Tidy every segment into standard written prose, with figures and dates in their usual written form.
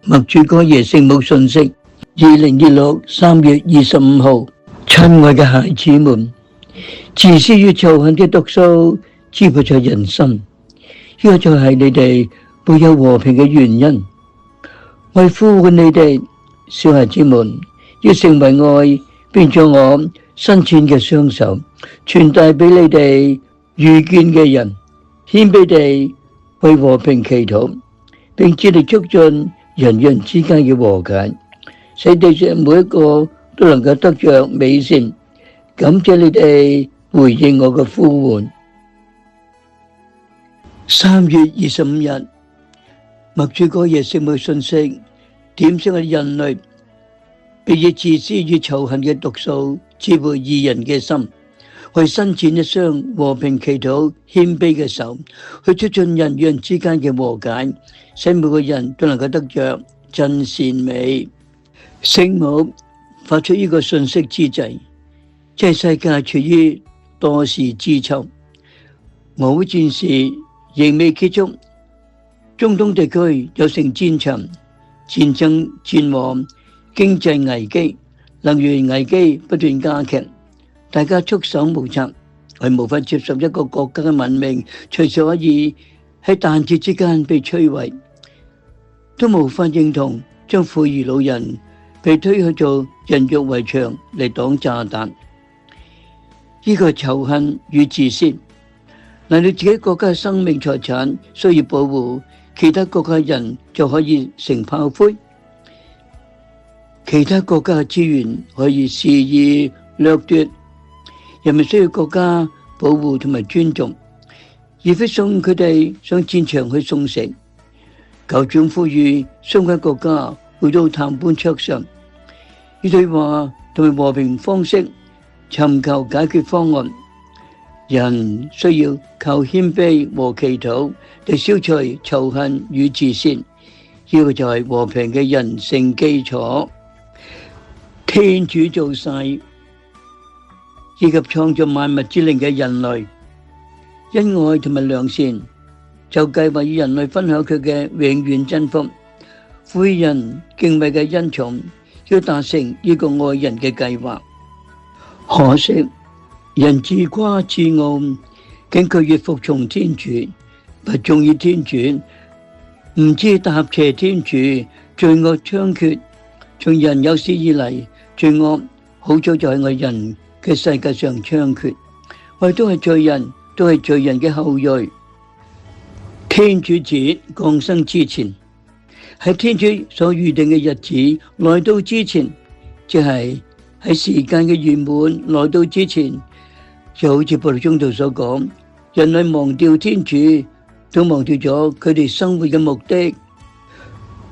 默主哥耶聖母信息，2026 3月25號，親愛嘅孩子們，自私與仇恨嘅毒素滋破咗人心，呢個就係你哋沒有和平嘅原因。我呼喚你哋，小孩子們，要成為愛，並將我伸展嘅雙手傳遞俾你哋遇見嘅人，謙卑地為和平祈禱，並致力促進人與人之間嘅和解，使地上每一個都能夠得着美善。感謝你哋回應我嘅呼喚。3月25日，默主哥耶聖母信息點醒我哋人類，別以自私與仇恨嘅毒素滋破義人嘅心，去伸展一雙和平祈禱謙卑嘅手，去促進人與人之間嘅和解，使每個人都能夠得着真善美。聖母發出呢個信息之際，即係世界處於多事之秋，俄烏戰事仍未結束，中東地區有成戰場、戰爭、戰禍、經濟危機、能源危機不斷加劇，大家束手無策，係無法接受一個國家嘅文明隨時可以喺彈指之間被摧毀，都無法認同將婦孺老人被推去做人肉圍牆嚟擋炸彈。呢個仇恨與自私，難道自己國家嘅生命財產需要保護，其他國家人就可以成炮灰？其他國家嘅資源可以肆意掠奪，人民需要國家保護同埋尊重，而非送佢哋上戰場去送死。求主呼籲相關國家回到談判桌上，以對話同埋和平方式尋求解決方案。人需要靠謙卑和祈禱嚟消除仇恨與自私，呢個就係和平嘅人性基礎。天主造世以及創造萬物之靈嘅人類，因愛同埋良善，就計劃與人類分享佢嘅永遠真福，賦予人敬畏嘅恩寵，要達成呢個愛人嘅計劃。可惜人自誇自傲，竟拒絕服從天主，不忠於天主，唔知踏邪天主，罪惡猖獗。從人有史以嚟，罪惡好早就喺我人嘅世界上猖獗。我哋都係罪人，都係罪人嘅後裔。天主子降生之前，喺天主所預定嘅日子來到之前，即係喺時間嘅圓滿來到之前，就好似保祿宗徒所講，人類忘掉天主，都忘掉咗佢哋生活嘅目的。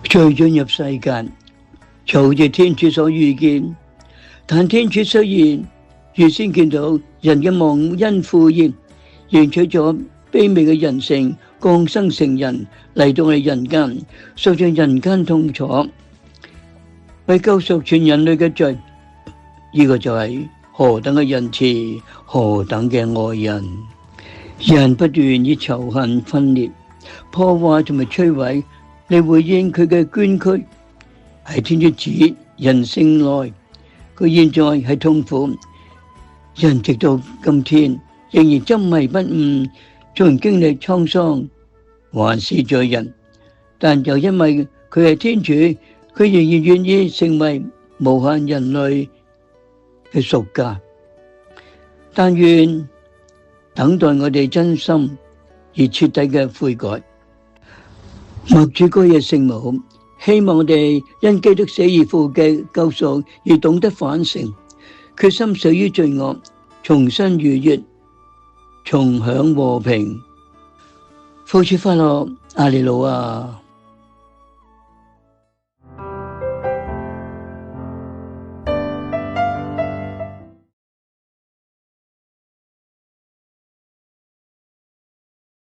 罪進入世間，就好似天主所預見，但天主雖然預先見到人嘅忘恩負義，仍取咗卑微嘅人性，降生成人嚟到我哋人間，受盡人間痛楚，為救贖全人類嘅罪。呢個就係何等嘅仁慈，何等嘅愛人。人不斷以仇恨、分裂、破壞同埋摧毀嚟回應佢嘅捐軀，係天主子人性內，佢現在係痛苦，人直到今天仍然執迷不悟，縱然經歷滄桑，還是罪人，但又因為佢係天主，佢仍然願意成為無限人類嘅贖價。但願等待我哋真心而徹底嘅悔改。默主哥耶聖母希望我哋因基督死而復活嘅救贖而懂得反省，決心死於罪惡，重新逾越，重享和平。復活節快樂，阿利路亞。